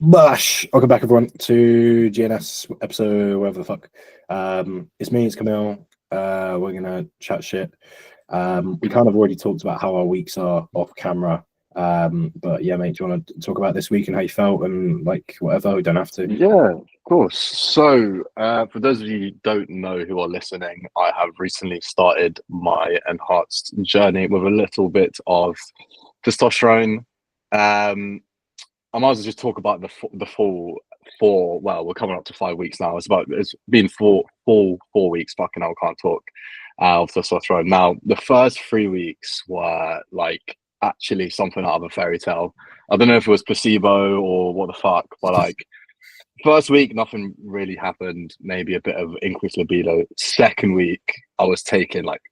Bash! Welcome back, everyone, to GNS episode, whatever the fuck. It's me, it's Camille. We're gonna chat shit. We kind of already talked about how our weeks are off camera. But yeah, mate, do you want to talk about this week and how you felt and like whatever? We don't have to. Yeah, of course. So, for those of you who don't know who are listening, I have recently started my enhanced journey with a little bit of testosterone. I might as well just talk about the full four. Well, we're coming up to 5 weeks now. It's been full 4 weeks. Fucking hell, I can't talk. Of testosterone. Now, the first 3 weeks were like actually something out of a fairy tale. I don't know if it was placebo or what the fuck, but like first week, nothing really happened. Maybe a bit of increased libido. Second week, I was taking like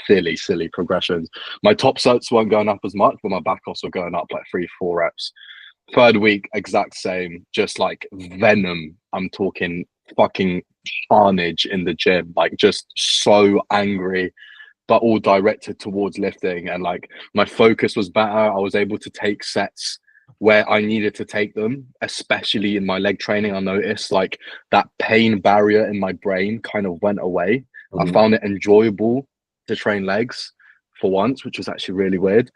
silly progressions. My top sets weren't going up as much, but my back offs were going up like 3-4 reps. Third week, exact same, just like venom. I'm talking fucking carnage in the gym, like just so angry, but all directed towards lifting. And like my focus was better. I was able to take sets where I needed to take them, especially in my leg training. I noticed like that pain barrier in my brain kind of went away. I found it enjoyable to train legs for once, which was actually really weird.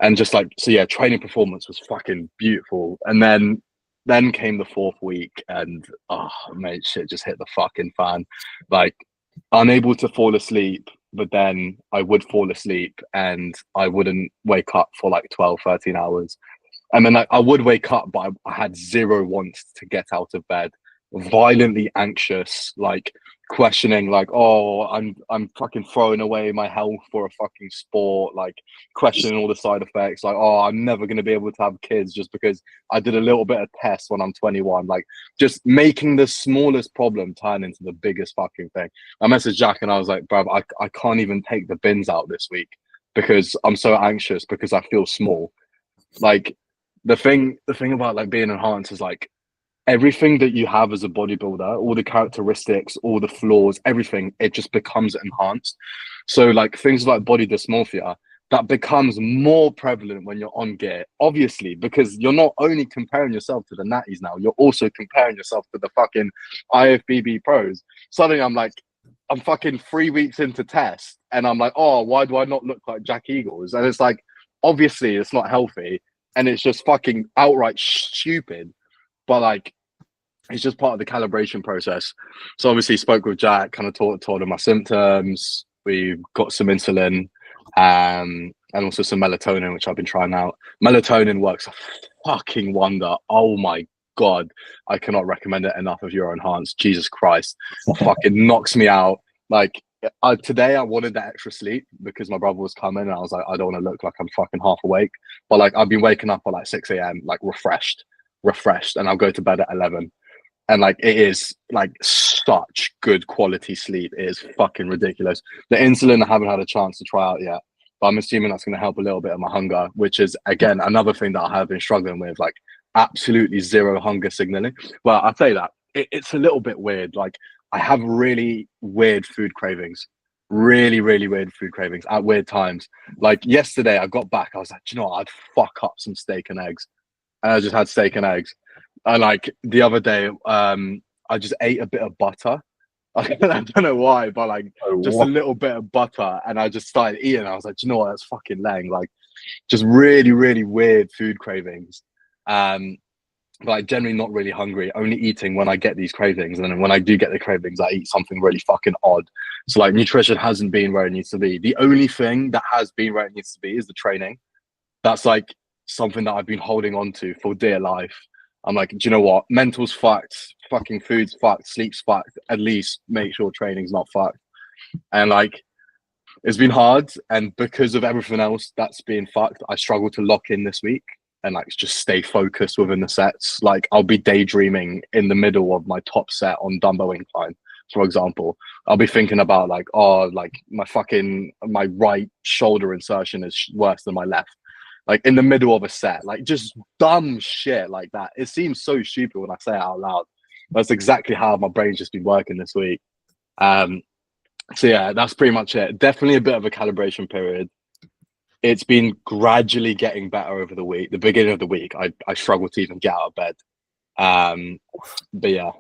And just like, so yeah, training performance was fucking beautiful. And then came the fourth week and oh mate, shit just hit the fucking fan. Like unable to fall asleep, but then I would fall asleep and I wouldn't wake up for like 12-13 hours. And then I would wake up, but I had zero want to get out of bed, violently anxious, like questioning, like, oh, I'm fucking throwing away my health for a fucking sport, like questioning all the side effects, like, oh, I'm never gonna be able to have kids just because I did a little bit of tests when I'm 21, like just making the smallest problem turn into the biggest fucking thing. I messaged Jack and I was like, bruv, I can't even take the bins out this week because I'm so anxious because I feel small. Like the thing about like being enhanced is like everything that you have as a bodybuilder, all the characteristics, all the flaws, everything, it just becomes enhanced. So like things like body dysmorphia, that becomes more prevalent when you're on gear, obviously, because you're not only comparing yourself to the natties now, you're also comparing yourself to the fucking IFBB pros. Suddenly I'm fucking 3 weeks into test and I'm like, oh, why do I not look like Jack Eagles? And it's like, obviously it's not healthy and it's just fucking outright stupid. But like, it's just part of the calibration process. So obviously spoke with Jack, kind of told him my symptoms. We got some insulin and also some melatonin, which I've been trying out. Melatonin works a fucking wonder. Oh my God. I cannot recommend it enough if you're enhanced. Jesus Christ. Fucking knocks me out. Like today I wanted the extra sleep because my brother was coming and I was like, I don't want to look like I'm fucking half awake. But like I've been waking up at like 6 a.m. like refreshed, and I'll go to bed at 11. And like it is like such good quality sleep. It is fucking ridiculous. The insulin I haven't had a chance to try out yet, but I'm assuming that's going to help a little bit of my hunger, which is again another thing that I have been struggling with, like absolutely zero hunger signaling. Well, I say that it's a little bit weird. Like I have really weird food cravings, really weird food cravings at weird times. Like yesterday, I got back, I was like, do you know what? I'd fuck up some steak and eggs, and I just had steak and eggs. And like the other day, I just ate a bit of butter. I don't know why, but like just a little bit of butter, and I just started eating. I was like, do you know what? That's fucking lame. Like, just really weird food cravings. But like generally not really hungry. Only eating when I get these cravings, and then when I do get the cravings, I eat something really fucking odd. So like nutrition hasn't been where it needs to be. The only thing that has been where it needs to be is the training. That's like something that I've been holding on to for dear life. I'm like, do you know what? Mental's fucked, fucking food's fucked, sleep's fucked. At least make sure training's not fucked. And like, it's been hard. And because of everything else that's been fucked, I struggle to lock in this week and like just stay focused within the sets. Like, I'll be daydreaming in the middle of my top set on dumbbell incline, for example. I'll be thinking about like, oh, like my right shoulder insertion is worse than my left. Like in the middle of a set, like just dumb shit like that. It seems so stupid when I say it out loud. That's exactly how my brain's just been working this week. So yeah, that's pretty much it. Definitely a bit of a calibration period. It's been gradually getting better over the week. The beginning of the week, I struggled to even get out of bed. But yeah,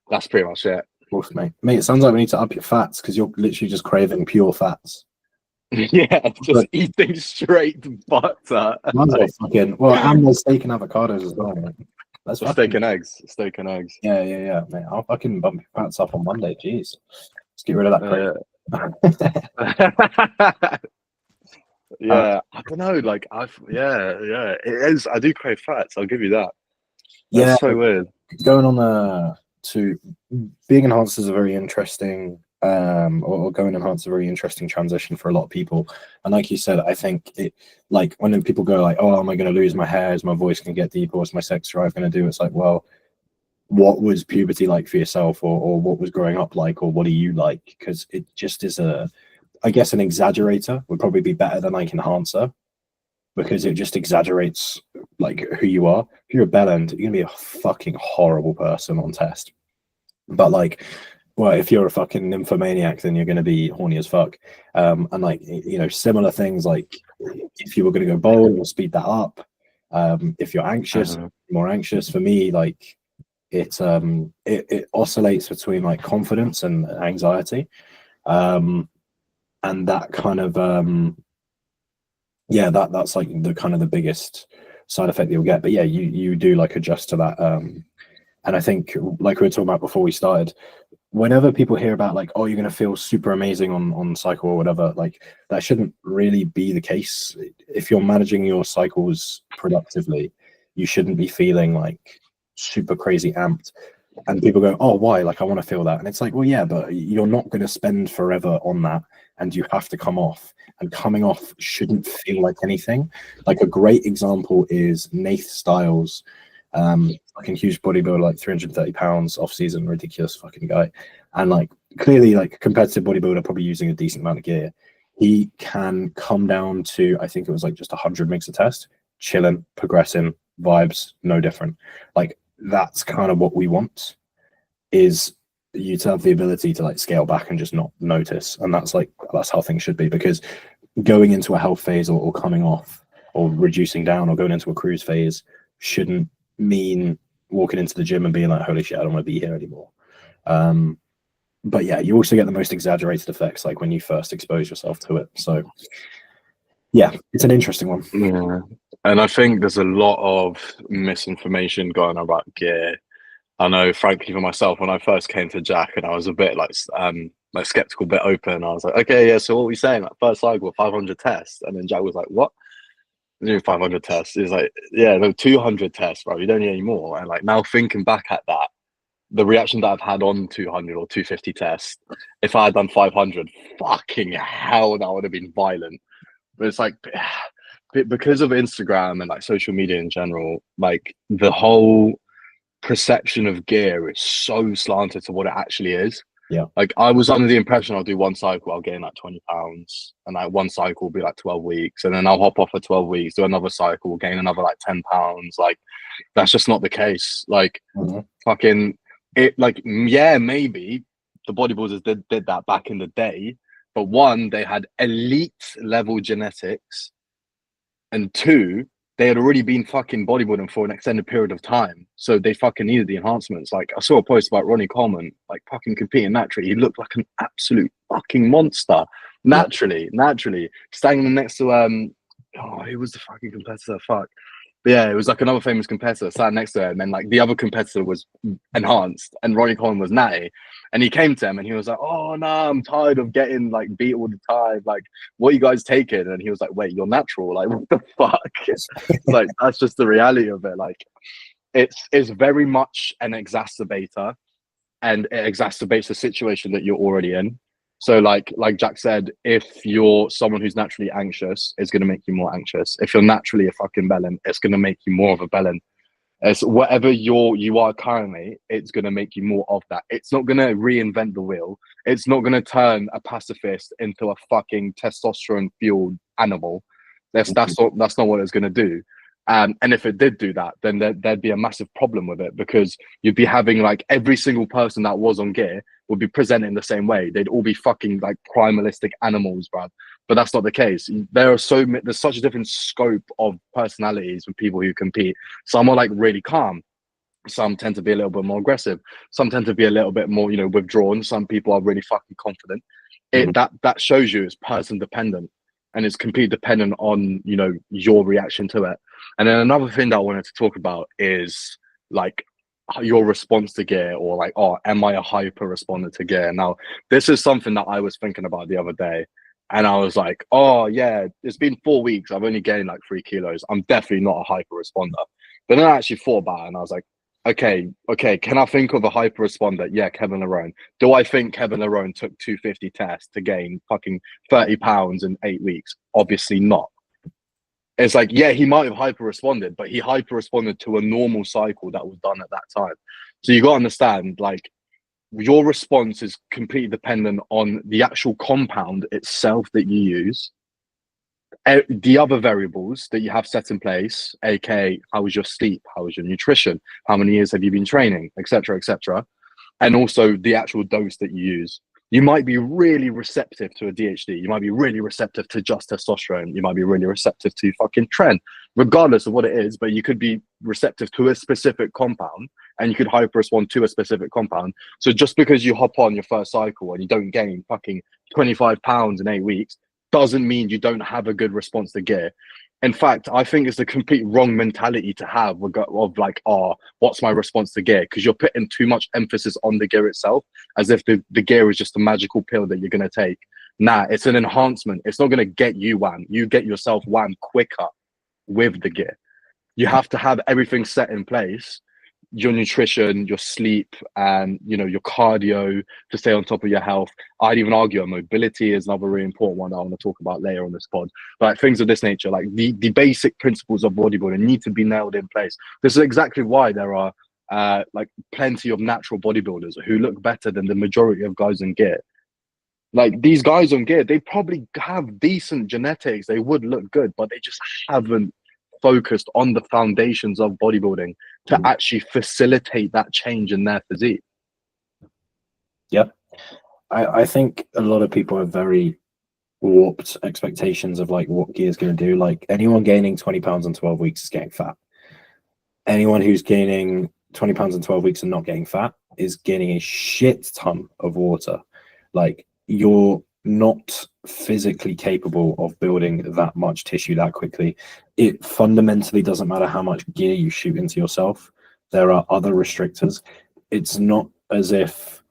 that's pretty much it. Oof, mate. Mate, it sounds like we need to up your fats because you're literally just craving pure fats. Yeah, just eating straight butter. Might as well fucking and there's steak and avocados as well, man. That's Steak and eggs. Steak and eggs. Yeah, mate. I'll fucking bump your fats up on Monday. Jeez, let's get rid of that crate. Yeah, I don't know. Like it is. I do crave fats. I'll give you that. That's so weird. Going on to being enhanced is a very interesting or going enhanced is a very interesting transition for a lot of people. And like you said, I think it, like when people go like, oh, am I going to lose my hair? Is my voice going to get deeper? What's my sex drive going to do? It's like, well, what was puberty like for yourself, or what was growing up like, or what do you like? Because it just is I guess an exaggerator would probably be better than like enhancer, because it just exaggerates like who you are. If you're a bellend, you're gonna be a fucking horrible person on test. But like, well, if you're a fucking nymphomaniac, then you're gonna be horny as fuck. And like, you know, similar things like if you were gonna go bold, you'll speed that up. If you're anxious, more anxious. For me, like it oscillates between like confidence and anxiety. And that kind of that's like the kind of the biggest side effect that you'll get. But yeah, you do like adjust to that. And I think, like we were talking about before we started, whenever people hear about like, oh, you're going to feel super amazing on cycle or whatever, like that shouldn't really be the case. If you're managing your cycles productively, you shouldn't be feeling like super crazy amped. And people go, oh, why? Like, I want to feel that. And it's like, well, yeah, but you're not going to spend forever on that, and you have to come off. And coming off shouldn't feel like anything. Like a great example is Nath Styles, fucking huge bodybuilder, like 330 pounds off season, ridiculous fucking guy. And like clearly like a competitive bodybuilder, probably using a decent amount of gear. He can come down to, I think it was like just 100 mgs a test, chilling, progressing, vibes, no different. Like that's kind of what we want, is you to have the ability to like scale back and just not notice. And that's how things should be, because going into a health phase or coming off or reducing down or going into a cruise phase shouldn't mean walking into the gym and being like, holy shit, I don't want to be here anymore. But yeah, you also get the most exaggerated effects like when you first expose yourself to it. So yeah, it's an interesting one. Yeah, and I think there's a lot of misinformation going on about gear. I know, frankly, for myself, when I first came to Jack and I was a bit like skeptical, bit open, I was like, okay, yeah, so what are we saying? Like first cycle, 500 tests. And then Jack was like, what? Do 500 tests. He's like, yeah, no, 200 tests, bro. You don't need any more. And like now thinking back at that, the reaction that I've had on 200 or 250 tests, if I had done 500, fucking hell, that would have been violent. But it's like, because of Instagram and like social media in general, like the whole perception of gear is so slanted to what it actually is. Yeah. Like I was under the impression I'll do one cycle, I'll gain like 20 pounds, and like one cycle will be like 12 weeks, and then I'll hop off for 12 weeks, do another cycle, gain another like 10 pounds. Like that's just not the case. Like fucking it, like, yeah, maybe the bodybuilders did that back in the day, but one, they had elite level genetics, and two, they had already been fucking bodybuilding for an extended period of time, so they fucking needed the enhancements. Like I saw a post about Ronnie Coleman, like fucking competing naturally. He looked like an absolute fucking monster. Naturally, standing next to who was the fucking competitor? Fuck. But yeah, it was like another famous competitor sat next to him, and like the other competitor was enhanced, and Ronnie Coleman was natty. And he came to him and he was like, oh no, I'm tired of getting like beat all the time. Like, what are you guys taking? And he was like, wait, you're natural? Like, what the fuck? Like, that's just the reality of it. Like, it's very much an exacerbator, and it exacerbates the situation that you're already in. So like Jack said, if you're someone who's naturally anxious, it's going to make you more anxious. If you're naturally a fucking bellend, it's going to make you more of a bellend. It's whatever you are currently, it's going to make you more of that. It's not going to reinvent the wheel. It's not going to turn a pacifist into a fucking testosterone fueled animal. That's not what it's going to do. And if it did do that, then there'd be a massive problem with it, because you'd be having like every single person that was on gear would be presenting the same way. They'd all be fucking like primalistic animals, bruv. But that's not the case. There's such a different scope of personalities with people who compete. Some are like really calm. Some tend to be a little bit more aggressive. Some tend to be a little bit more, withdrawn. Some people are really fucking confident. That shows you it's person dependent, and it's completely dependent on your reaction to it. And then another thing that I wanted to talk about is like your response to gear, or like, oh, am I a hyper responder to gear? Now, this is something that I was thinking about the other day, and I was like, oh yeah, it's been 4 weeks. I've only gained like 3 kilos. I'm definitely not a hyper responder. But then I actually thought about it, and I was like, okay, can I think of a hyper responder? Yeah, Kevin Larone. Do I think Kevin Larone took 250 tests to gain fucking 30 pounds in 8 weeks? Obviously not. It's like, yeah, he might have hyper responded, but he hyper responded to a normal cycle that was done at that time. So you got to understand, like, your response is completely dependent on the actual compound itself that you use, the other variables that you have set in place, aka how was your sleep, how was your nutrition, how many years have you been training, etc., and also the actual dose that you use. You might be really receptive to a DHD. You might be really receptive to just testosterone. You might be really receptive to fucking tren, regardless of what it is. But you could be receptive to a specific compound, and you could hyper respond to a specific compound. So just because you hop on your first cycle and you don't gain fucking 25 pounds in 8 weeks doesn't mean you don't have a good response to gear. In fact, I think it's the complete wrong mentality to have of like, oh, what's my response to gear? Because you're putting too much emphasis on the gear itself, as if the gear is just a magical pill that you're going to take. Nah, it's an enhancement. It's not going to get you wham. You get yourself wham quicker with the gear. You have to have everything set in place, your nutrition, your sleep, and your cardio to stay on top of your health. I'd even argue mobility is another really important one that I want to talk about later on this pod. But like, things of this nature, like the basic principles of bodybuilding need to be nailed in place. This is exactly why there are like plenty of natural bodybuilders who look better than the majority of guys in gear. Like these guys on gear, they probably have decent genetics, they would look good, but they just haven't focused on the foundations of bodybuilding to actually facilitate that change in their physique. Yep. I think a lot of people have very warped expectations of like what gear is going to do. Like anyone gaining 20 pounds in 12 weeks is getting fat. Anyone who's gaining 20 pounds in 12 weeks and not getting fat is gaining a shit ton of water. Like you're not physically capable of building that much tissue that quickly. It fundamentally doesn't matter how much gear you shoot into yourself. There are other restrictors. It's not as if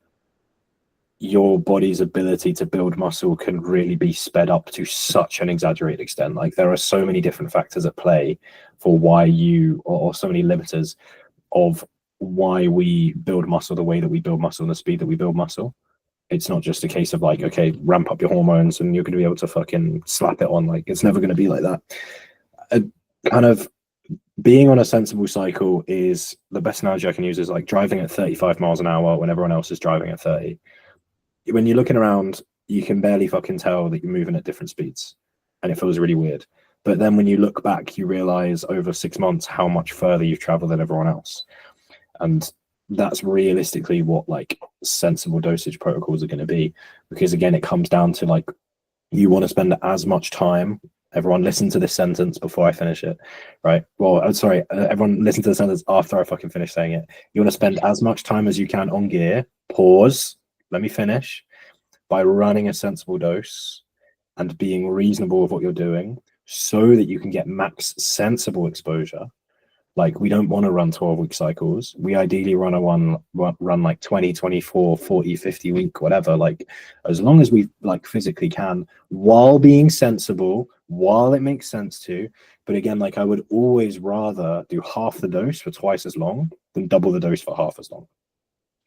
your body's ability to build muscle can really be sped up to such an exaggerated extent. Like there are so many different factors at play for why or so many limiters of why we build muscle the way that we build muscle and the speed that we build muscle. It's not just a case of like, okay, ramp up your hormones and you're going to be able to fucking slap it on. Like it's never going to be like that. Kind of being on a sensible cycle is the best analogy I can use is like driving at 35 miles an hour when everyone else is driving at 30. When you're looking around, you can barely fucking tell that you're moving at different speeds and it feels really weird. But then when you look back, you realize over 6 months how much further you've traveled than everyone else. And that's realistically what like sensible dosage protocols are going to be, because again it comes down to like you want to spend as much time, everyone listen to this sentence before I finish it, right? Well, I'm sorry, everyone listen to the sentence after I fucking finish saying it. You want to spend as much time as you can on gear, pause, let me finish, by running a sensible dose and being reasonable with what you're doing so that you can get max sensible exposure. Like we don't want to run 12-week cycles. We ideally run like 20, 24, 40, 50 week, whatever, like as long as we like physically can, while being sensible, while it makes sense to. But again, like I would always rather do half the dose for twice as long than double the dose for half as long,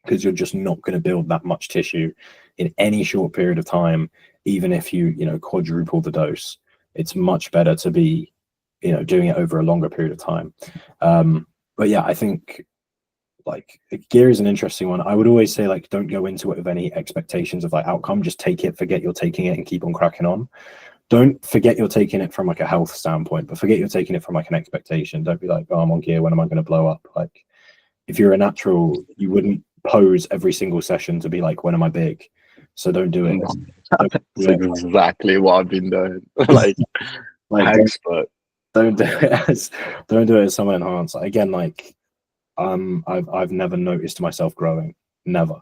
because you're just not going to build that much tissue in any short period of time. Even if you quadruple the dose, it's much better to be doing it over a longer period of time. But yeah, I think like gear is an interesting one. I would always say like don't go into it with any expectations of like outcome. Just take it, forget you're taking it, and keep on cracking on. Don't forget you're taking it from like a health standpoint, but forget you're taking it from like an expectation. Don't be like, oh, I'm on gear, when am I going to blow up? Like if you're a natural, you wouldn't pose every single session to be like, when am I big? So don't do it. That's exactly what I've been doing. like expert. Don't do it as someone enhanced. Again, like I've never noticed myself growing. Never.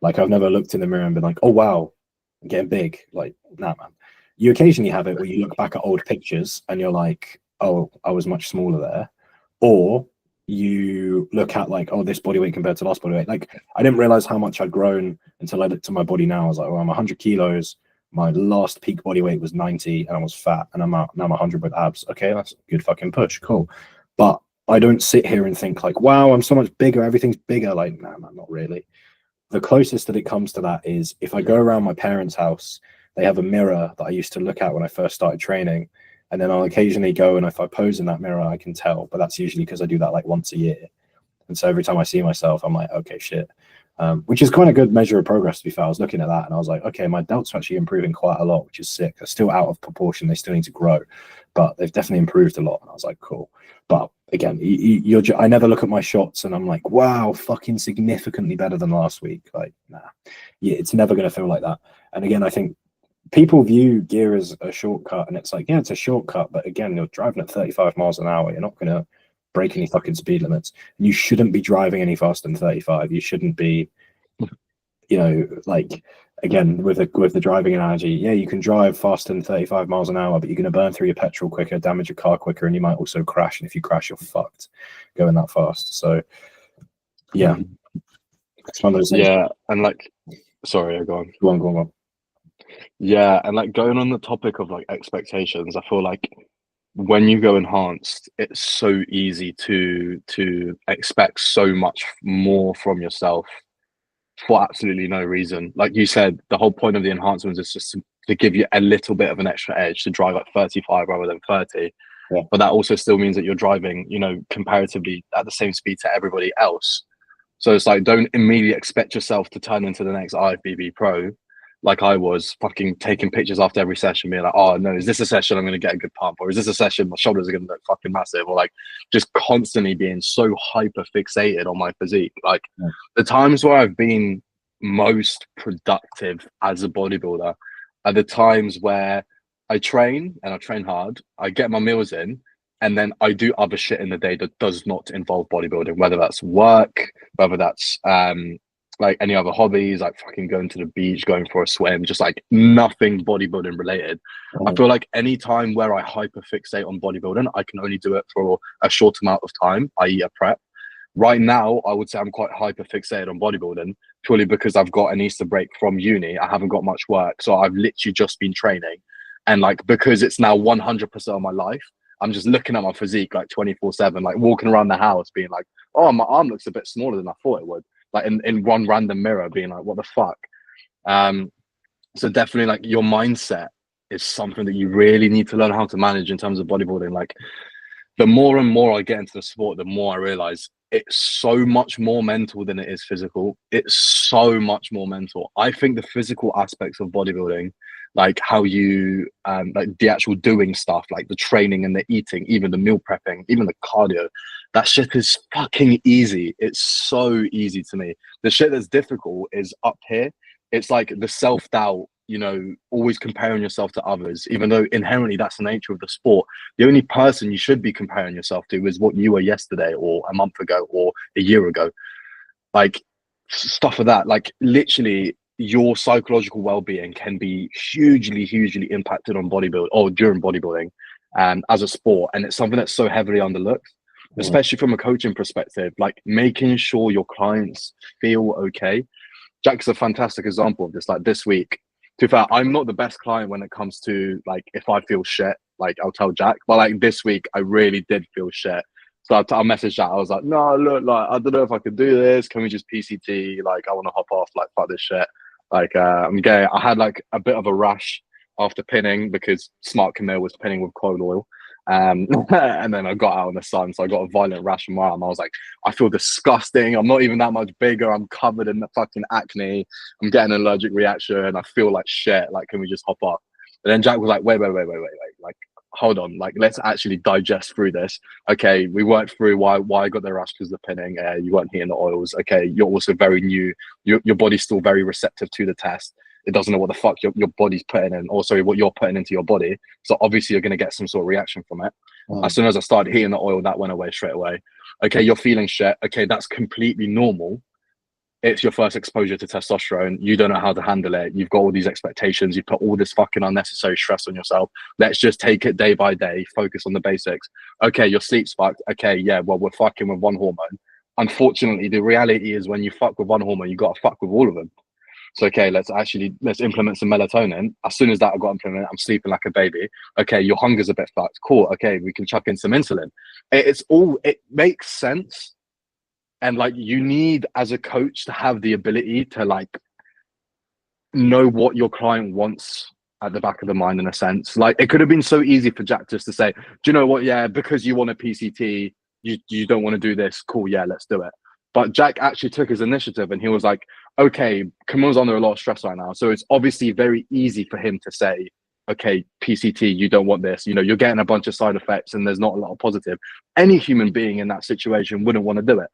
Like I've never looked in the mirror and been like, oh wow, I'm getting big. Like, nah, man. You occasionally have it where you look back at old pictures and you're like, oh, I was much smaller there. Or you look at like, oh, this body weight compared to last body weight. Like I didn't realize how much I'd grown until I looked at my body now. I was like, well, I'm 100 kilos. My last peak body weight was 90 and I was fat, and now I'm 100 with abs. Okay, that's a good fucking push. Cool. But I don't sit here and think like, wow, I'm so much bigger. Everything's bigger. Like, nah, man, not really. The closest that it comes to that is if I go around my parents' house, they have a mirror that I used to look at when I first started training. And then I'll occasionally go, and if I pose in that mirror, I can tell. But that's usually because I do that like once a year. And so every time I see myself, I'm like, okay, shit. Which is quite a good measure of progress, to be fair. I was looking at that and I was like, okay, my delts are actually improving quite a lot, which is sick. They're still out of proportion. They still need to grow, but they've definitely improved a lot. And I was like, cool. But again, I never look at my shots and I'm like, wow, fucking significantly better than last week. Like, nah, yeah, it's never going to feel like that. And again, I think people view gear as a shortcut, and it's like, yeah, it's a shortcut. But again, you're driving at 35 miles an hour. You're not going to break any fucking speed limits. And you shouldn't be driving any faster than 35. You shouldn't be, you know, like, again, with the driving analogy, yeah, you can drive faster than 35 miles an hour, but you're going to burn through your petrol quicker, damage your car quicker, and you might also crash. And if you crash, you're fucked going that fast. So, yeah, it's one of those things. Yeah, and like, sorry, go on. Go on. Yeah, and like going on the topic of like expectations, I feel like when you go enhanced, it's so easy to expect so much more from yourself for absolutely no reason. Like you said, the whole point of the enhancements is just to give you a little bit of an extra edge to drive at 35 rather than 30. Yeah. But that also still means that you're driving, you know, comparatively at the same speed to everybody else. So it's like, don't immediately expect yourself to turn into the next IFBB pro. Like I was fucking taking pictures after every session, being like, oh no, is this a session I'm going to get a good pump? Or is this a session my shoulders are going to look fucking massive? Or like just constantly being so hyper fixated on my physique. Like the times where I've been most productive as a bodybuilder are the times where I train and I train hard, I get my meals in, and then I do other shit in the day that does not involve bodybuilding, whether that's work, whether that's like any other hobbies, like fucking going to the beach, going for a swim, just like nothing bodybuilding related. I feel like any time where I hyper fixate on bodybuilding, I can only do it for a short amount of time, i.e. a prep. Right now, I would say I'm quite hyper fixated on bodybuilding purely because I've got an Easter break from uni. I haven't got much work. So I've literally just been training. And like, because it's now 100% of my life, I'm just looking at my physique like 24/7, like walking around the house being like, oh, my arm looks a bit smaller than I thought it would. Like in one random mirror being like, what the fuck? So definitely like your mindset is something that you really need to learn how to manage in terms of bodybuilding. Like the more and more I get into the sport, the more I realize it's so much more mental than it is physical. It's so much more mental. I think the physical aspects of bodybuilding, like how you like the actual doing stuff, like the training and the eating, even the meal prepping, even the cardio, that shit is fucking easy. It's so easy to me. The shit that's difficult is up here. It's like the self-doubt, you know, always comparing yourself to others, even though inherently that's the nature of the sport. The only person you should be comparing yourself to is what you were yesterday or a month ago or a year ago. Like stuff of that, like literally your psychological well-being can be hugely impacted on bodybuilding or during bodybuilding as a sport. And it's something that's so heavily underlooked, especially from a coaching perspective, like making sure your clients feel okay. Jack's a fantastic example of this. Like this week, to be fair, I'm not the best client when it comes to like if I feel shit, like I'll tell Jack. But like this week, I really did feel shit. So I messaged Jack. I was like, no, look, like I don't know if I could do this. Can we just PCT? Like I want to hop off. Like fuck this shit. Like I'm gay. I had like a bit of a rash after pinning because Smart Camille was pinning with coil oil. And then I got out in the sun, so I got a violent rash on my arm. I was like, I feel disgusting. I'm not even that much bigger. I'm covered in the fucking acne. I'm getting an allergic reaction. I feel like shit. Like, can we just hop off? And then Jack was like, wait. Like, hold on. Like, let's actually digest through this. Okay, we worked through why I got the rash because of the pinning. You weren't heating the oils. Okay, you're also very new. Your body's still very receptive to the test. It doesn't know what the fuck your body's putting in, also what you're putting into your body. So obviously you're going to get some sort of reaction from it. As soon as I started heating the oil, that went away straight away. Okay, you're feeling shit. Okay, that's completely normal. It's your first exposure to testosterone. You don't know how to handle it. You've got all these expectations. You put all this fucking unnecessary stress on yourself. Let's just take it day by day. Focus on the basics. Okay, your sleep's fucked. Okay, yeah, well, we're fucking with one hormone. Unfortunately, the reality is when you fuck with one hormone, you got to fuck with all of them. So, okay, let's implement some melatonin. As soon as that I got implemented, I'm sleeping like a baby. Okay, your hunger's a bit fucked. Cool. Okay, we can chuck in some insulin. It makes sense. And like, you need as a coach to have the ability to like know what your client wants at the back of the mind, in a sense. Like, it could have been so easy for Jack just to say, do you know what? Yeah, because you want a PCT, you don't want to do this. Cool. Yeah, let's do it. But Jack actually took his initiative and he was like, okay, Camille's under a lot of stress right now. So it's obviously very easy for him to say, okay, PCT, you don't want this. You know, you're getting a bunch of side effects and there's not a lot of positive. Any human being in that situation wouldn't want to do it.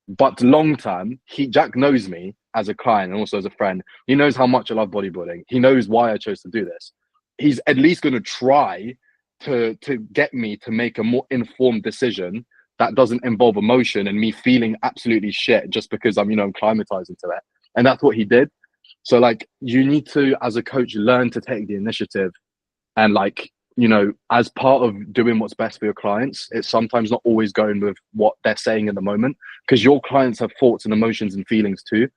But long term, Jack knows me as a client and also as a friend. He knows how much I love bodybuilding. He knows why I chose to do this. He's at least going to try to get me to make a more informed decision that doesn't involve emotion and me feeling absolutely shit just because I'm climatizing to it. And that's what he did. So like, you need to, as a coach, learn to take the initiative and like, as part of doing what's best for your clients, it's sometimes not always going with what they're saying in the moment, because your clients have thoughts and emotions and feelings too.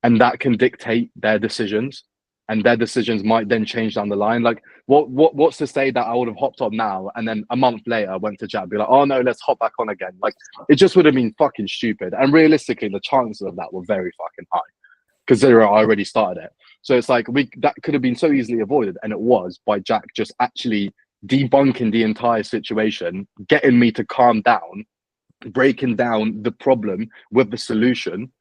And that can dictate their decisions, and their decisions might then change down the line. Like what's to say that I would have hopped on now and then a month later went to chat and be like, oh no, let's hop back on again. Like, it just would have been fucking stupid. And realistically, the chances of that were very fucking high, considering I already started it. So it's like, that could have been so easily avoided, and it was by Jack just actually debunking the entire situation, getting me to calm down, breaking down the problem with the solution,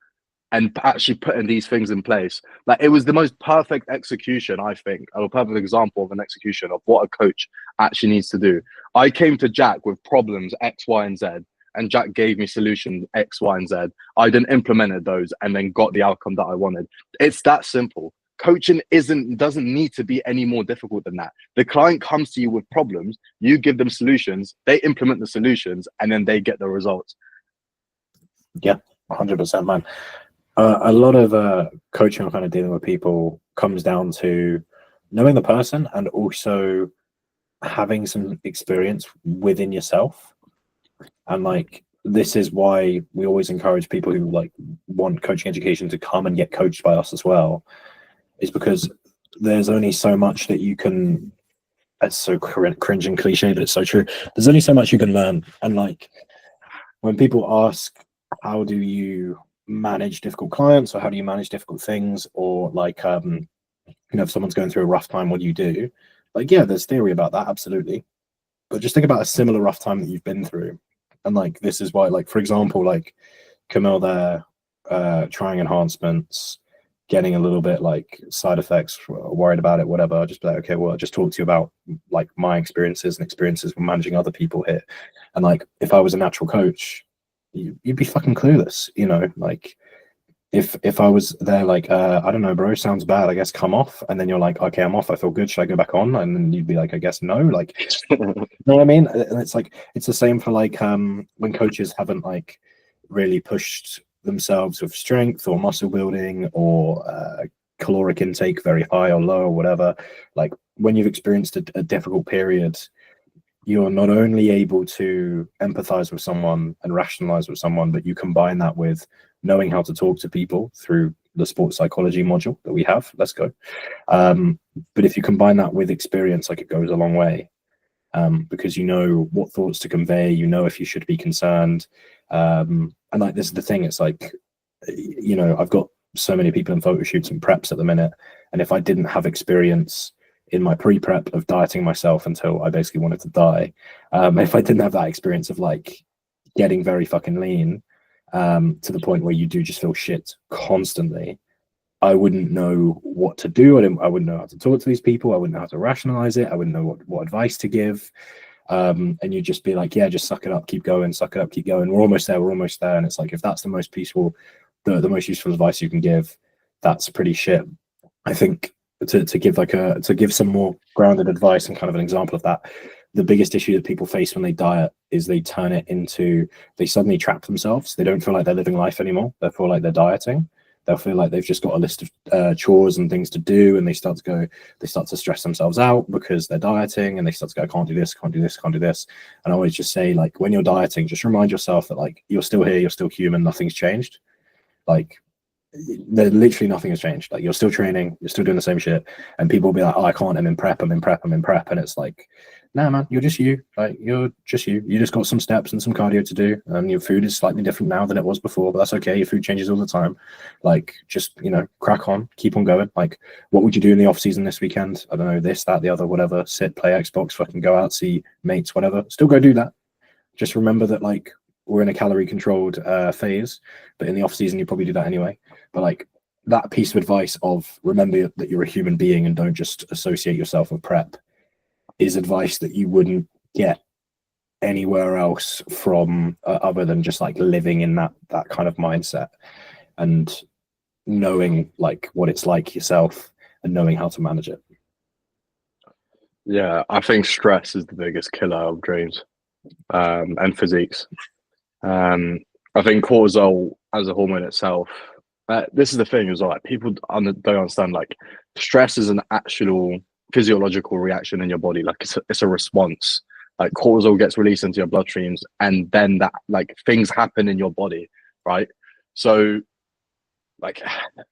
and actually putting these things in place. Like, it was the most perfect execution, I think, or a perfect example of an execution of what a coach actually needs to do. I came to Jack with problems X, Y, and Z, and Jack gave me solutions X, Y, and Z. I then implemented those and then got the outcome that I wanted. It's that simple. Coaching doesn't need to be any more difficult than that. The client comes to you with problems, you give them solutions, they implement the solutions, and then they get the results. Yeah, 100%, man. A lot of coaching or kind of dealing with people comes down to knowing the person and also having some experience within yourself. And like, this is why we always encourage people who like want coaching education to come and get coached by us as well, is because there's only so much that you can, it's so cringe and cliche, but it's so true. There's only so much you can learn. And like, when people ask, how do you manage difficult clients, or how do you manage difficult things, or like, if someone's going through a rough time, what do you do? Like, yeah, there's theory about that, absolutely. But just think about a similar rough time that you've been through. And like, this is why, like, for example, like Camille there, trying enhancements, getting a little bit like side effects, worried about it, whatever. I'll just be like, okay, well, I'll just talk to you about like my experiences and experiences with managing other people here. And like, if I was a natural coach, you'd be fucking clueless, like if I was there, like, I don't know, bro, sounds bad, I guess come off. And then you're like, okay, I'm off, I feel good, should I go back on? And then you'd be like, I guess no, like, you know what I mean? And it's like, it's the same for like, when coaches haven't like really pushed themselves with strength or muscle building or caloric intake very high or low or whatever. Like, when you've experienced a difficult period, you're not only able to empathize with someone and rationalize with someone, but you combine that with knowing how to talk to people through the sports psychology module that we have. Let's go. But if you combine that with experience, like, it goes a long way, because you know what thoughts to convey, if you should be concerned. And like, this is the thing, it's like, I've got so many people in photo shoots and preps at the minute, and if I didn't have experience in my pre-prep of dieting myself until I basically wanted to die, if I didn't have that experience of like getting very fucking lean, to the point where you do just feel shit constantly, I wouldn't know what to do. I wouldn't know how to talk to these people. I wouldn't know how to rationalize it. I wouldn't know what advice to give. And you'd just be like, yeah, just suck it up, keep going, suck it up, keep going. We're almost there. And it's like, if that's the most peaceful, the most useful advice you can give, that's pretty shit. I think to give some more grounded advice and kind of an example of that, the biggest issue that people face when they diet is they turn it into, they suddenly trap themselves. They don't feel like they're living life anymore. They feel like they're dieting. They'll feel like they've just got a list of chores and things to do, and they start to stress themselves out because they're dieting, and they start to go, I can't do this, can't do this, can't do this. And I always just say, like, when you're dieting, just remind yourself that, like, you're still here, you're still human, nothing's changed. Like, literally nothing has changed. Like, you're still training, you're still doing the same shit, and people will be like, oh, I can't, I'm in prep, I'm in prep, I'm in prep. And it's like, nah, man, you're just you. Like, you're just you. You just got some steps and some cardio to do, and your food is slightly different now than it was before, but that's okay. Your food changes all the time. Like, just, you know, crack on, keep on going. Like, what would you do in the off season this weekend? I don't know, this, that, the other, whatever. Sit, play Xbox, fucking go out, see mates, whatever. Still go do that. Just remember that, like, we're in a calorie controlled phase, but in the off season you probably do that anyway. But, like, that piece of advice of remember that you're a human being and don't just associate yourself with prep is advice that you wouldn't get anywhere else from other than just, like, living in that kind of mindset and knowing, like, what it's like yourself and knowing how to manage it. Yeah, I think stress is the biggest killer of dreams and physiques. I think cortisol as a hormone itself, this is the thing as well, like, people don't understand, like, stress is an actual physiological reaction in your body. Like, it's a response. Like, cortisol gets released into your bloodstreams, and then that, like, things happen in your body, right? So, like,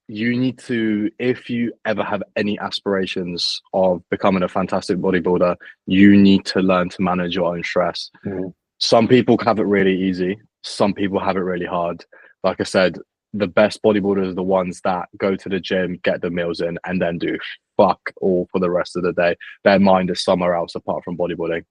you need to, if you ever have any aspirations of becoming a fantastic bodybuilder, you need to learn to manage your own stress. Some people have it really easy, some people have it really hard. Like I said, the best bodybuilders are the ones that go to the gym, get the meals in, and then do fuck all for the rest of the day. Their mind is somewhere else apart from bodybuilding.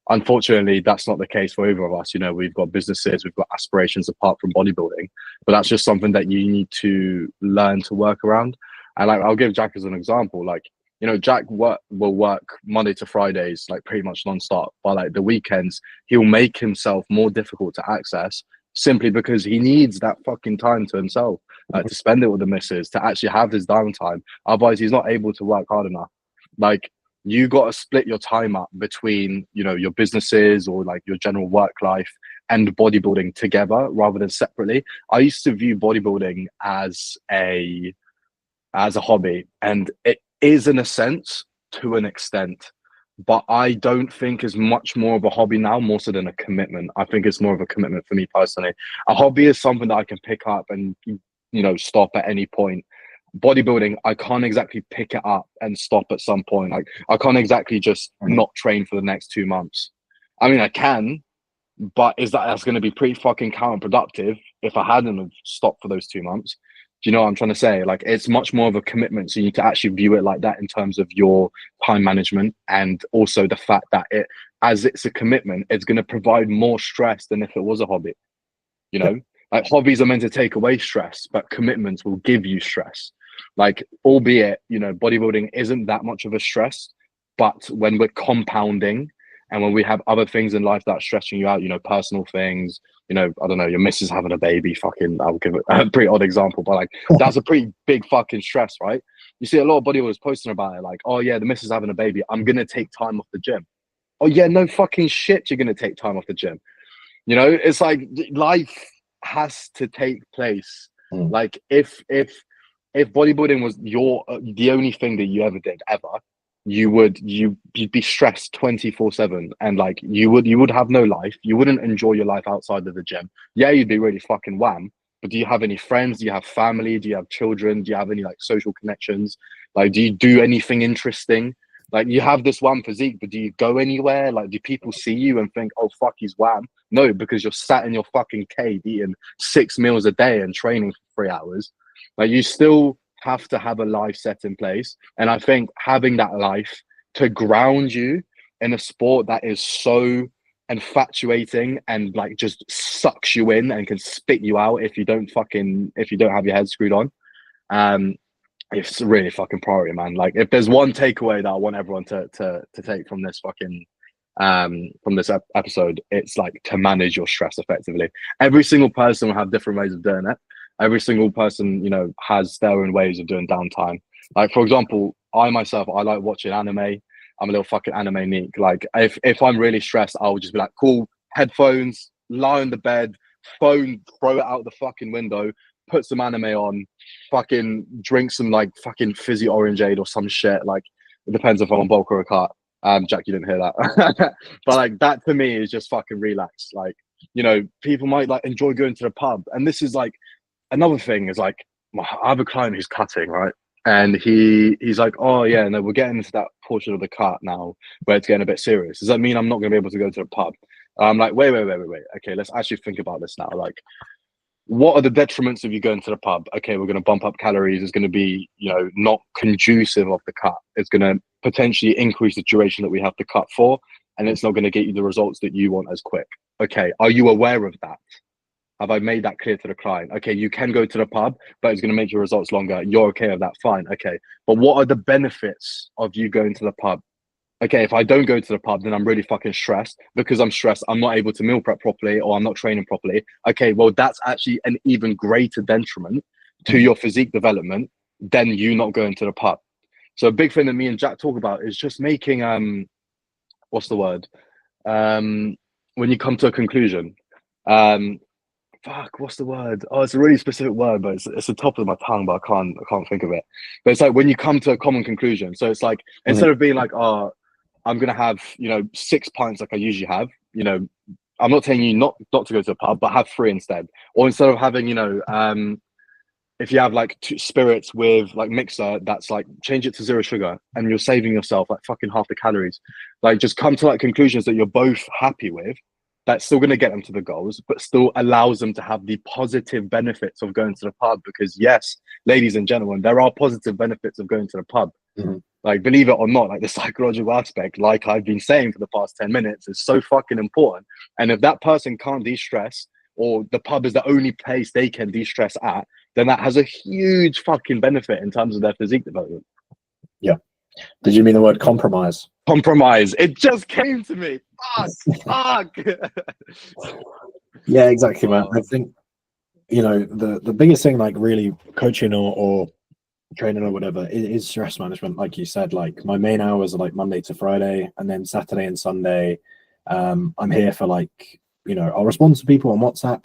Unfortunately, that's not the case for either of us. You know, we've got businesses, we've got aspirations apart from bodybuilding, but that's just something that you need to learn to work around. And, like, I'll give Jack as an example. Like, you know, Jack will work Monday to Fridays, like, pretty much non-stop. But, like, the weekends, he'll make himself more difficult to access simply because he needs that fucking time to himself, to spend it with the missus, to actually have his downtime. Otherwise, he's not able to work hard enough. Like, you got to split your time up between, you know, your businesses or, like, your general work life and bodybuilding together rather than separately. I used to view bodybuilding as a hobby, and it is in a sense, to an extent, but I don't think is much more of a hobby now, more so than a commitment. I think it's more of a commitment for me personally. A hobby is something that I can pick up and, you know, stop at any point. Bodybuilding, I can't exactly pick it up and stop at some point. Like, I can't exactly just not train for the next 2 months. I mean, I can, but that's going to be pretty fucking counterproductive if I hadn't have stopped for those 2 months. Do you know what I'm trying to say? Like, it's much more of a commitment. So you need to actually view it like that in terms of your time management, and also the fact that as it's a commitment, it's going to provide more stress than if it was a hobby. You know, like, hobbies are meant to take away stress, but commitments will give you stress. Like, albeit, you know, bodybuilding isn't that much of a stress, but when we're compounding and when we have other things in life that are stressing you out, you know, personal things, you know, I don't know, your missus having a baby, fucking, I'll give it a pretty odd example, but, like, that's a pretty big fucking stress, right? You see a lot of bodybuilders posting about it, like, oh yeah, the missus having a baby, I'm going to take time off the gym. Oh yeah, no fucking shit, you're going to take time off the gym. You know, it's like, life has to take place. Like, if bodybuilding was the only thing that you ever did ever, you'd be stressed 24/7, and, like, you would have no life. You wouldn't enjoy your life outside of the gym. Yeah, you'd be really fucking wham, but do you have any friends? Do you have family? Do you have children? Do you have any, like, social connections? Like, do you do anything interesting? Like, you have this one physique, but do you go anywhere? Like, do people see you and think, oh fuck, he's wham? No, because you're sat in your fucking cave eating 6 meals a day and training for 3 hours. Like, you still have to have a life set in place. And I think having that life to ground you in a sport that is so infatuating and, like, just sucks you in and can spit you out if you don't have your head screwed on, it's really fucking priority, man. Like, if there's one takeaway that I want everyone to take from this fucking episode, it's, like, to manage your stress effectively. Every single person will have different ways of doing it. Every single person, you know, has their own ways of doing downtime. Like, for example, I myself, I like watching anime. I'm a little fucking anime geek. Like if I'm really stressed, I'll just be like, cool, headphones, lie on the bed, phone, throw it out the fucking window, put some anime on, fucking drink some like fucking fizzy orangeade or some shit. Like it depends if I'm on bulk or a cart. Jack, you didn't hear that. But like that to me is just fucking relax. Like, you know, people might like enjoy going to the pub. And this is like another thing is like I have a client who's cutting, right? And he's like, oh yeah, no, we're getting into that portion of the cut now where it's getting a bit serious. Does that mean I'm not gonna be able to go to the pub? I'm like, wait. Okay, let's actually think about this now. Like, what are the detriments of you going to the pub? Okay, we're going to bump up calories. It's going to be, you know, not conducive of the cut. It's going to potentially increase the duration that we have to cut for, and it's not going to get you the results that you want as quick. Okay, are you aware of that? Have I made that clear to the client? Okay, you can go to the pub, but it's going to make your results longer. You're okay with that? Fine. Okay, but what are the benefits of you going to the pub? Okay, if I don't go to the pub, then I'm really fucking stressed. Because I'm stressed, I'm not able to meal prep properly or I'm not training properly. Okay, well, that's actually an even greater detriment to your physique development than you not going to the pub. So a big thing that me and Jack talk about is just making what's the word? When you come to a conclusion. What's the word? Oh, it's a really specific word, but it's the top of my tongue, but I can't think of it. But it's like when you come to a common conclusion. So it's like instead of being like, oh, I'm gonna have, you know, 6 pints like I usually have, you know, I'm not telling you not to go to a pub, but have 3 instead. Or instead of having, you know, if you have like 2 spirits with like mixer, that's like change it to 0 sugar and you're saving yourself like fucking half the calories. Like just come to like conclusions that you're both happy with. That's still going to get them to the goals, but still allows them to have the positive benefits of going to the pub. Because yes, ladies and gentlemen, there are positive benefits of going to the pub. Like, believe it or not, like the psychological aspect, like I've been saying for the past 10 minutes, is so fucking important. And if that person can't de-stress, or the pub is the only place they can de-stress at, then that has a huge fucking benefit in terms of their physique development. Yeah. Did you mean the word compromise? Compromise. It just came to me. Fuck. Yeah, exactly, man. I think, you know, the biggest thing, like really coaching or training or whatever, is stress management. Like you said, like my main hours are like Monday to Friday, and then Saturday and Sunday, I'm here for like, you know, I'll respond to people on WhatsApp.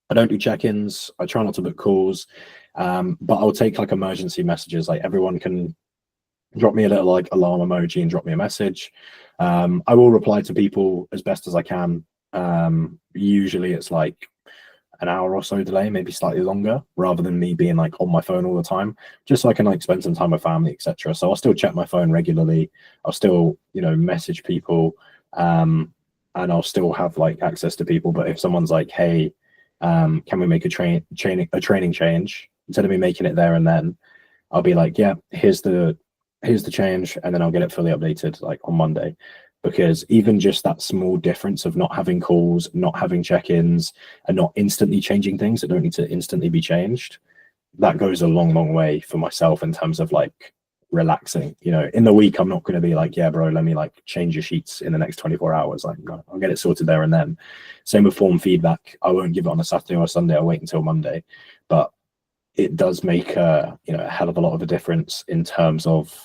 I don't do check-ins. I try not to book calls, but I'll take like emergency messages. Like everyone can drop me a little like alarm emoji and drop me a message. I will reply to people as best as I can. Usually it's like an hour or so delay, maybe slightly longer, rather than me being like on my phone all the time, just so I can like spend some time with family, etc. So I'll still check my phone regularly. I'll still, you know, message people, and I'll still have like access to people. But if someone's like, hey, can we make a training change, instead of me making it there and then, I'll be like, yeah, here's the change, and then I'll get it fully updated like on Monday. Because even just that small difference of not having calls, not having check-ins, and not instantly changing things that don't need to instantly be changed, that goes a long way for myself in terms of like relaxing. You know, in the week, I'm not going to be like, yeah, bro, let me like change your sheets in the next 24 hours. Like, no, I'll get it sorted there and then. Same with form feedback. I won't give it on a Saturday or a Sunday. I'll wait until Monday. But it does make a hell of a lot of a difference in terms of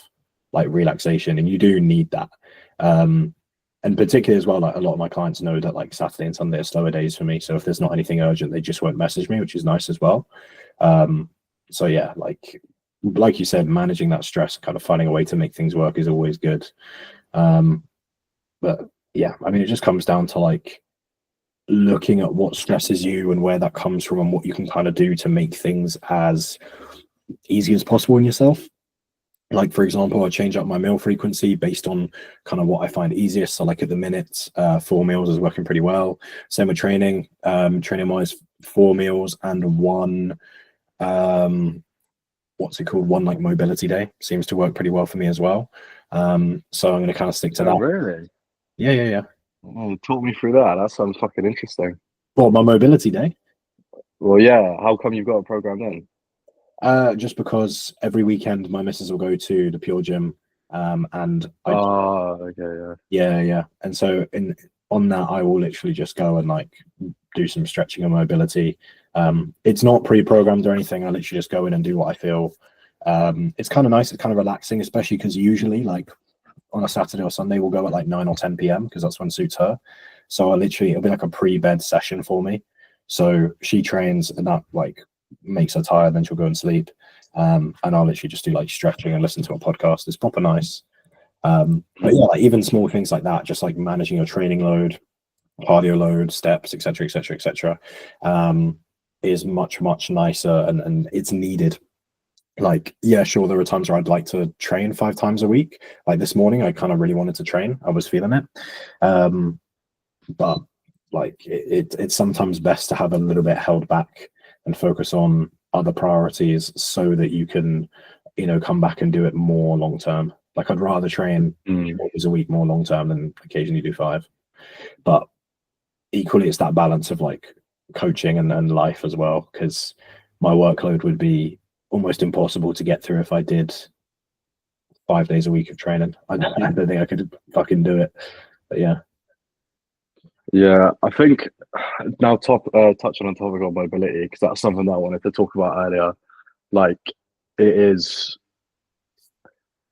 like relaxation, and you do need that. And particularly as well, like a lot of my clients know that like Saturday and Sunday are slower days for me. So if there's not anything urgent, they just won't message me, which is nice as well. So yeah, like you said, managing that stress, kind of finding a way to make things work is always good. But yeah, I mean, it just comes down to like looking at what stresses you and where that comes from, and what you can kind of do to make things as easy as possible in yourself. Like, for example, I change up my meal frequency based on kind of what I find easiest. So like at the minute, 4 meals is working pretty well. Same with training, training wise, 4 meals and one, what's it called? One like mobility day seems to work pretty well for me as well. So I'm going to kind of stick to that. Really? Yeah. Oh, talk me through that. That sounds fucking interesting. Well, my mobility day. Well, yeah. How come you've got a program then? Just because every weekend my missus will go to the Pure Gym, and okay, yeah. And so on that, I will literally just go and like do some stretching and mobility. It's not pre-programmed or anything. I literally just go in and do what I feel. It's kind of nice. It's kind of relaxing, especially because usually like on a Saturday or Sunday will go at like 9 or 10 p.m. because that's when suits her. So it'll be like a pre-bed session for me. So she trains and that like makes her tired, then she'll go and sleep. And I'll literally just do like stretching and listen to a podcast. It's proper nice. But yeah, like even small things like that, just like managing your training load, cardio load, steps, etc., etc., etc., is much, much nicer, and it's needed. Like, yeah, sure, there are times where I'd like to train 5 times a week. Like this morning, I kind of really wanted to train. I was feeling it. But like it's sometimes best to have a little bit held back and focus on other priorities so that you can, come back and do it more long term. Like I'd rather train 4 days a week more long term than occasionally do 5. But equally, it's that balance of like coaching and life as well, because my workload would be almost impossible to get through if I did 5 days a week of training. I don't think I could fucking do it. But yeah. Yeah, I think now touching on topic of mobility, because that's something that I wanted to talk about earlier. Like, it is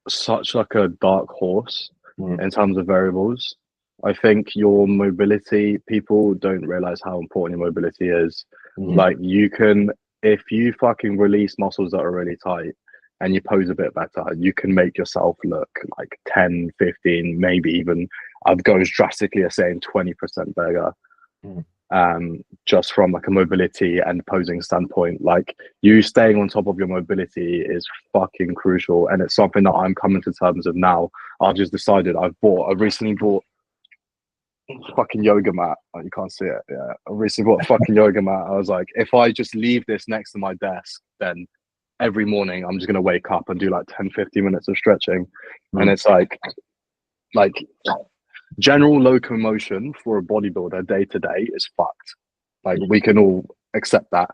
such like a dark horse in terms of variables. I think your mobility, people don't realize how important your mobility is. Like you can, if you fucking release muscles that are really tight and you pose a bit better, you can make yourself look like 10, 15, maybe even, I'd go as drastically as saying 20% bigger. Just from like a mobility and posing standpoint. Like you staying on top of your mobility is fucking crucial, and it's something that I'm coming to terms of now. I've just decided I recently bought a fucking yoga mat. Oh, you can't see it. Yeah, I recently bought a fucking yoga mat. I was like, if I just leave this next to my desk, then every morning I'm just gonna wake up and do like 10, 15 minutes of stretching. And it's like general locomotion for a bodybuilder day to day is fucked. Like we can all accept that.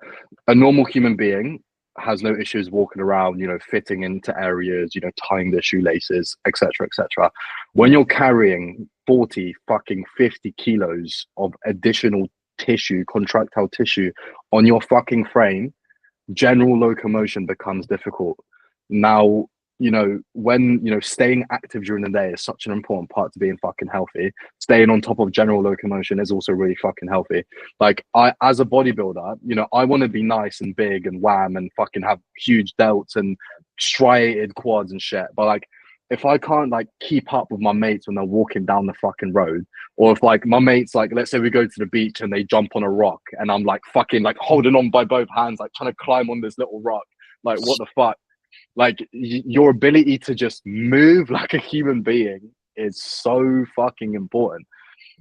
A normal human being has no issues walking around, fitting into areas, tying their shoelaces, etc., etc. When you're carrying 40 fucking 50 kilos of additional tissue, contractile tissue on your fucking frame, general locomotion becomes difficult. Now, when staying active during the day is such an important part to being fucking healthy. Staying on top of general locomotion is also really fucking healthy. Like I, as a bodybuilder, I want to be nice and big and wham and fucking have huge delts and striated quads and shit. But like, if I can't like keep up with my mates when they're walking down the fucking road, or if like my mates, like let's say we go to the beach and they jump on a rock and I'm like fucking like holding on by both hands, like trying to climb on this little rock, like what the fuck? Like your ability to just move like a human being is so fucking important.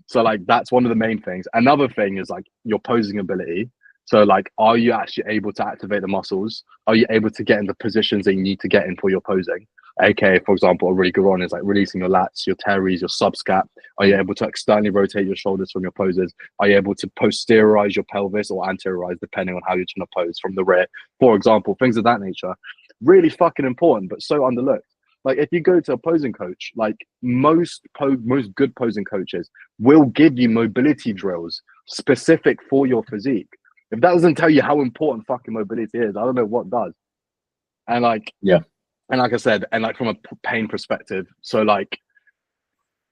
So like that's one of the main things. Another thing is like your posing ability. So like, are you actually able to activate the muscles? Are you able to get in the positions that you need to get in for your posing? AKA, for example, a really good one is like releasing your lats, your teres, your subscap. Are you able to externally rotate your shoulders from your poses? Are you able to posteriorize your pelvis or anteriorize, depending on how you're trying to pose from the rear? For example, things of that nature. Really fucking important, but so underlooked. Like if you go to a posing coach, like most good posing coaches will give you mobility drills specific for your physique. If that doesn't tell you how important fucking mobility is, I don't know what does. And like, yeah. And like I said, and like from a pain perspective, so like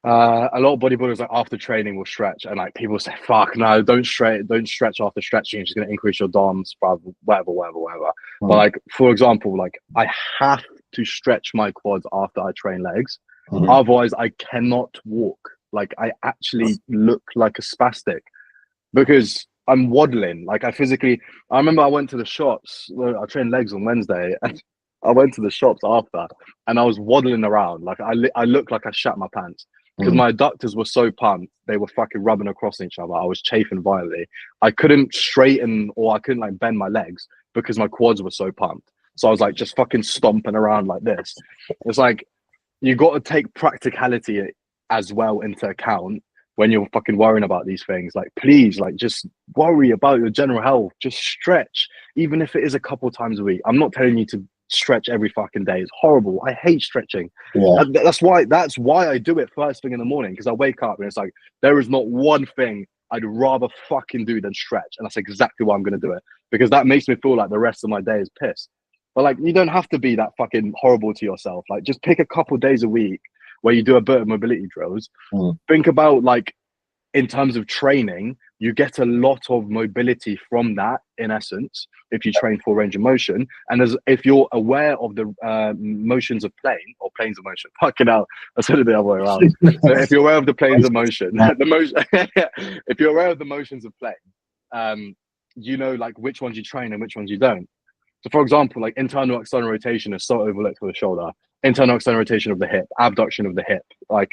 a lot of bodybuilders like after training will stretch, and like people say, "Fuck no, don't stretch after stretching. It's just gonna increase your DOMs, whatever." But like for example, like I have to stretch my quads after I train legs, otherwise I cannot walk. Like I actually look like a spastic because I'm waddling. Like I remember I went to the shops. I trained legs on Wednesday, and I went to the shops after, and I was waddling around. Like I looked like I shat my pants because my adductors were so pumped. They were fucking rubbing across each other. I was chafing violently. I couldn't straighten or I couldn't like bend my legs because my quads were so pumped. So I was like just fucking stomping around like this. It's like you got to take practicality as well into account when you're fucking worrying about these things. Like please, like just worry about your general health. Just stretch, even if it is a couple times a week. I'm not telling you to stretch every fucking day. It's horrible. I hate stretching. Yeah. That's why I do it first thing in the morning, because I wake up and it's like there is not one thing I'd rather fucking do than stretch, and that's exactly why I'm gonna do it, because that makes me feel like the rest of my day is pissed. But like you don't have to be that fucking horrible to yourself. Like just pick a couple days a week where you do a bit of mobility drills. Think about like in terms of training, you get a lot of mobility from that in essence if you train for range of motion, and if you're aware of the motions of plane or planes of motion. Fucking hell, I said it the other way around. So if you're aware of the planes of motion, the motion if you're aware of the motions of plane, you know like which ones you train and which ones you don't. So for example, like internal external rotation is so overlooked for the shoulder, internal external rotation of the hip, abduction of the hip, like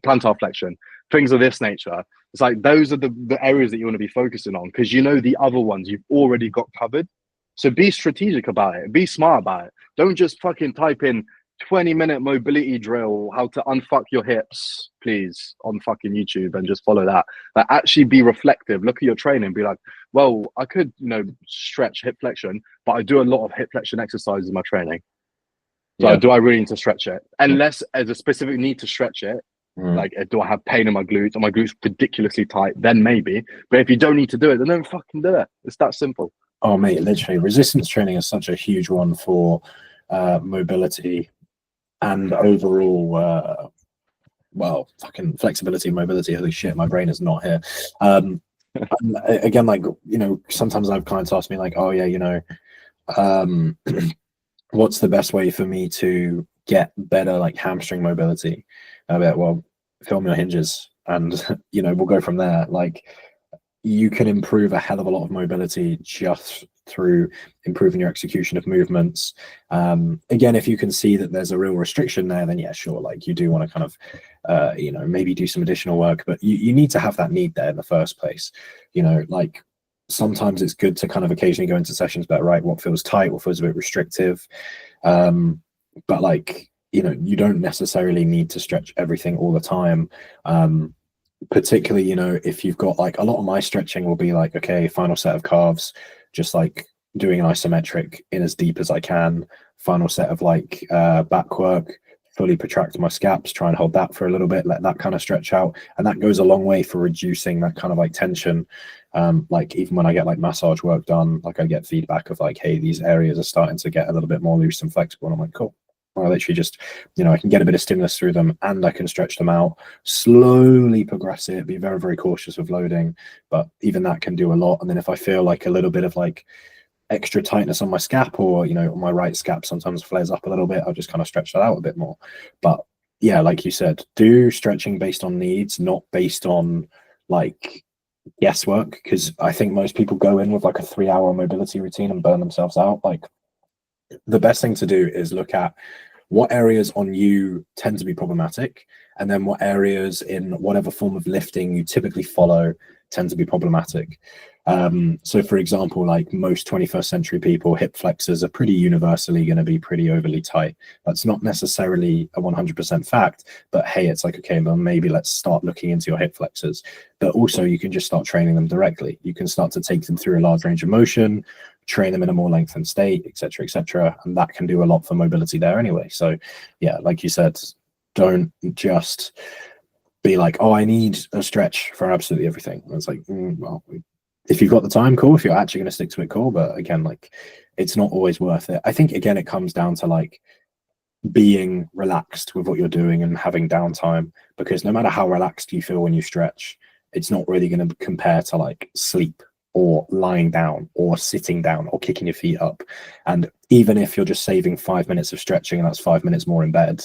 plantar flexion, things of this nature. It's like those are the areas that you want to be focusing on, because you know the other ones you've already got covered. So be strategic about it, be smart about it. Don't just fucking type in 20-minute mobility drill, how to unfuck your hips, please, on fucking YouTube and just follow that. Like actually be reflective, look at your training, be like, well, I could, you know, stretch hip flexion, but I do a lot of hip flexion exercises in my training. So do I really need to stretch it? Unless there's a specific need to stretch it, like do I have pain in my glutes? Are my glutes ridiculously tight? Then maybe. But if you don't need to do it, then don't fucking do it. It's that simple. Oh mate, literally, resistance training is such a huge one for mobility and overall well, fucking flexibility and mobility. Holy shit, my brain is not here. Again, like, you know, sometimes I've clients ask me like, oh yeah, you know, what's the best way for me to get better like hamstring mobility? I bet, well, film your hinges and you know, we'll go from there. Like, you can improve a hell of a lot of mobility just through improving your execution of movements. Again, if you can see that there's a real restriction there, then yeah, sure, like you do want to kind of you know, maybe do some additional work, but you need to have that need there in the first place. You know, like sometimes it's good to kind of occasionally go into sessions about, right, what feels tight, what feels a bit restrictive, but like, you know, you don't necessarily need to stretch everything all the time. Particularly, you know, if you've got like, a lot of my stretching will be like, okay, final set of calves, just like doing an isometric in as deep as I can, final set of like back work, fully protract my scaps, try and hold that for a little bit, let that kind of stretch out, and that goes a long way for reducing that kind of like tension. Like even when I get like massage work done, like I get feedback of like, hey, these areas are starting to get a little bit more loose and flexible, and I'm like, cool. I literally just, you know, I can get a bit of stimulus through them and I can stretch them out, slowly progress it, be very, very cautious of loading, but even that can do a lot. And then if I feel like a little bit of like extra tightness on my scap, or, you know, on my right scap sometimes flares up a little bit, I'll just kind of stretch that out a bit more. But yeah, like you said, do stretching based on needs, not based on like guesswork, because I think most people go in with like a 3-hour mobility routine and burn themselves out. Like, the best thing to do is look at what areas on you tend to be problematic, and then what areas in whatever form of lifting you typically follow tend to be problematic. So for example, like most 21st century people, hip flexors are pretty universally going to be pretty overly tight. That's not necessarily a 100% fact, but hey, it's like, okay, well, maybe let's start looking into your hip flexors. But also you can just start training them directly. You can start to take them through a large range of motion, train them in a more lengthened state, etc., and that can do a lot for mobility there anyway. So yeah, like you said, don't just be like, oh, I need a stretch for absolutely everything. And it's like, well, if you've got the time, cool. If you're actually going to stick to it, cool. But again, like, it's not always worth it. I think, again, it comes down to like being relaxed with what you're doing and having downtime, because no matter how relaxed you feel when you stretch, it's not really going to compare to like sleep or lying down or sitting down or kicking your feet up. And even if you're just saving 5 minutes of stretching and that's 5 minutes more in bed,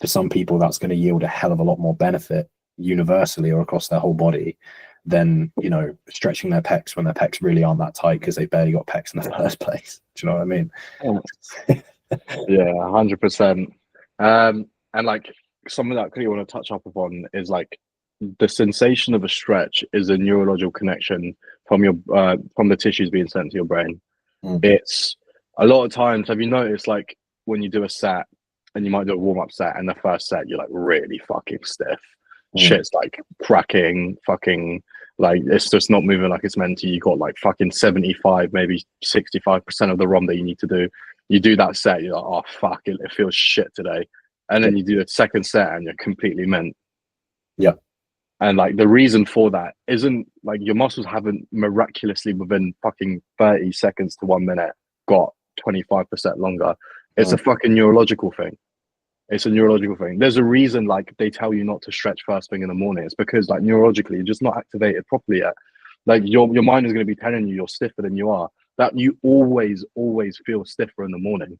for some people that's going to yield a hell of a lot more benefit universally or across their whole body than, you know, stretching their pecs when their pecs really aren't that tight because they barely got pecs in the first place. Do you know what I mean? Yeah, 100%. And like something that I really want to touch up upon is like the sensation of a stretch is a neurological connection from your from the tissues being sent to your brain. It's a lot of times, have you noticed, like when you do a set and you might do a warm-up set, and the first set you're like really fucking stiff, shit's like cracking, fucking like it's just not moving like it's meant to. You got like fucking 75, maybe 65% of the ROM that you need to do. You do that set, you're like, oh fuck it feels shit today. And then you do the second set and you're completely mint. Yeah. And like the reason for that isn't like your muscles haven't miraculously within fucking 30 seconds to 1 minute got 25% longer. It's a fucking neurological thing. It's a neurological thing. There's a reason like they tell you not to stretch first thing in the morning. It's because like neurologically you're just not activated properly yet. Like your mind is going to be telling you you're stiffer than you are. That you always feel stiffer in the morning.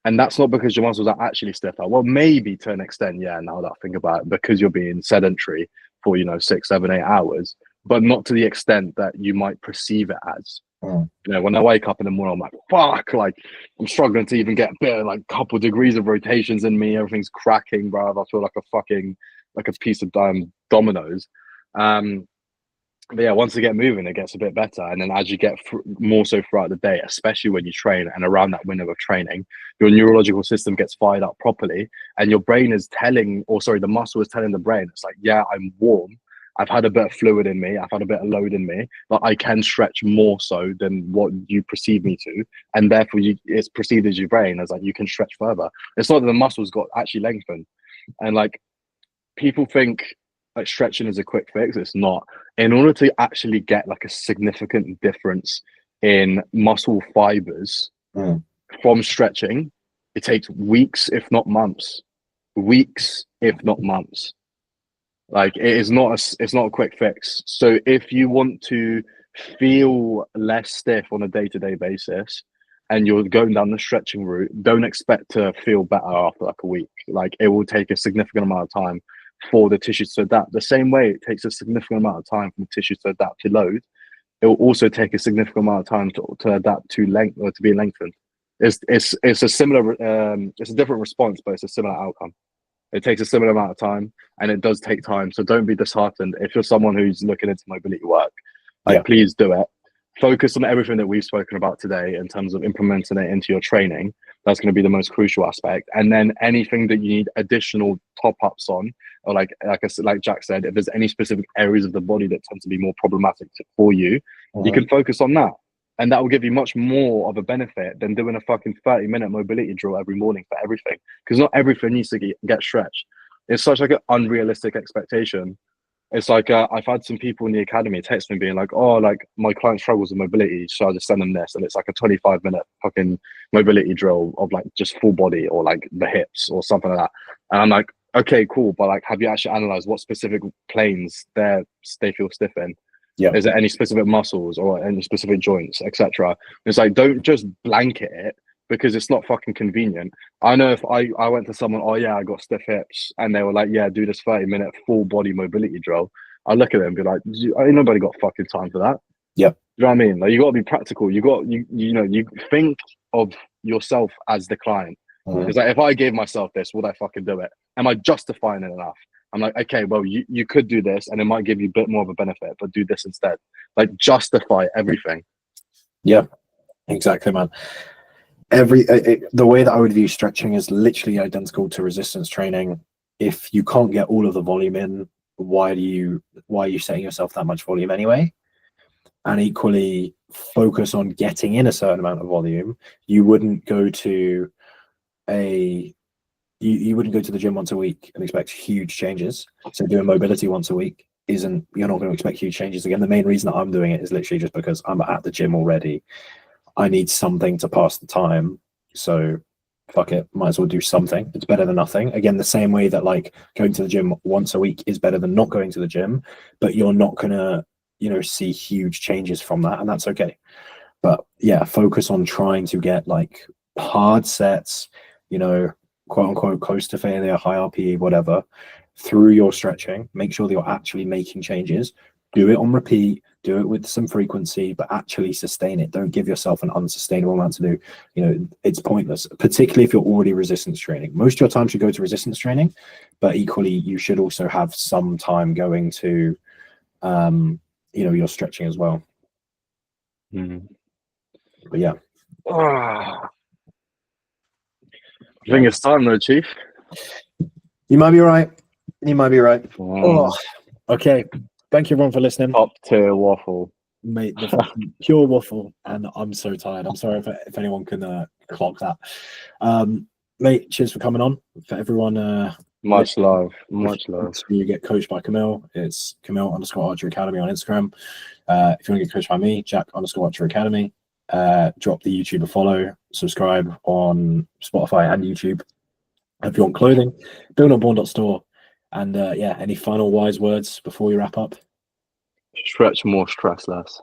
And that's not because your muscles are actually stiffer. Well, maybe to an extent, yeah, now that I think about it, because you're being sedentary for, 6, 7, 8 hours, but not to the extent that you might perceive it as. When I wake up in the morning, I'm like, fuck, like I'm struggling to even get a bit of like couple degrees of rotations in me. Everything's cracking, bro. I feel like a piece of dominoes. But yeah, once you get moving, it gets a bit better. And then as you get more so throughout the day, especially when you train and around that window of training, your neurological system gets fired up properly. And your brain is the muscle is telling the brain, it's like, yeah, I'm warm. I've had a bit of fluid in me. I've had a bit of load in me, but I can stretch more so than what you perceive me to. And therefore it's perceived as your brain as like, you can stretch further. It's not that the muscles got actually lengthened. And like people think like stretching is a quick fix. It's not. In order to actually get like a significant difference in muscle fibers from stretching, it takes weeks, if not months. Weeks, if not months. Like it's not a quick fix. So if you want to feel less stiff on a day-to-day basis and you're going down the stretching route, don't expect to feel better after like a week. Like it will take a significant amount of time for the tissues to adapt. The same way it takes a significant amount of time for the tissues to adapt to load, it will also take a significant amount of time to adapt to length or to be lengthened. It's a similar it's a different response, but it's a similar outcome. It takes a similar amount of time and it does take time. So don't be disheartened. If you're someone who's looking into mobility work, please do it. Focus on everything that we've spoken about today in terms of implementing it into your training. That's going to be the most crucial aspect. And then anything that you need additional top ups on, or like Jack said, if there's any specific areas of the body that tend to be more problematic for you, you can focus on that. And that will give you much more of a benefit than doing a fucking 30-minute mobility drill every morning for everything. Because not everything needs to get stretched. It's such like an unrealistic expectation. It's like I've had some people in the academy text me being like, oh, like my client struggles with mobility, so I just send them this. And it's like a 25-minute fucking mobility drill of like just full body or like the hips or something like that. And I'm like, okay, cool. But like, have you actually analyzed what specific planes they feel stiff in? Yeah. Is there any specific muscles or any specific joints, etc.? It's like, don't just blanket it because it's not fucking convenient. I know if I went to someone, oh yeah, I got stiff hips, and they were like, yeah, do this 30-minute full body mobility drill. I look at them and be like, ain't nobody got fucking time for that. Yeah. You know what I mean? Like you got to be practical. You think of yourself as the client. It's like, if I gave myself this, would I fucking do it? Am I justifying it enough? I'm like, okay, well, you could do this and it might give you a bit more of a benefit, but do this instead. Like justify everything. Yeah, exactly, man. The way that I would view stretching is literally identical to resistance training. If you can't get all of the volume in, why are you setting yourself that much volume anyway? And equally, focus on getting in a certain amount of volume. You wouldn't go to you wouldn't go to the gym once a week and expect huge changes. So doing mobility once a week you're not going to expect huge changes. Again, the main reason that I'm doing it is literally just because I'm at the gym already. I need something to pass the time. So fuck it, might as well do something. It's better than nothing. Again, the same way that like going to the gym once a week is better than not going to the gym, but you're not gonna, see huge changes from that, and that's okay. But yeah, focus on trying to get like hard sets, quote unquote close to failure, high RPE, whatever, through your stretching. Make sure that you're actually making changes. Do it on repeat, do it with some frequency, but actually sustain it. Don't give yourself an unsustainable amount to do. It's pointless, particularly if you're already resistance training. Most of your time should go to resistance training, but equally you should also have some time going to your stretching as well. But yeah. I think it's time though, Chief. You might be right. Oh, okay. Thank you everyone for listening. Top tier waffle. Mate, the fucking pure waffle. And I'm so tired. I'm sorry if anyone can clock that. Mate, cheers for coming on. For everyone, much love. You get coached by Camille. It's Camille_Archer Academy on Instagram. If you want to get coached by me, Jack_Archer Academy. Drop the YouTube a follow, subscribe on Spotify and YouTube. If you want clothing, BuiltNotBorn.Store. And yeah, any final wise words before we wrap up? Stretch more, stress less.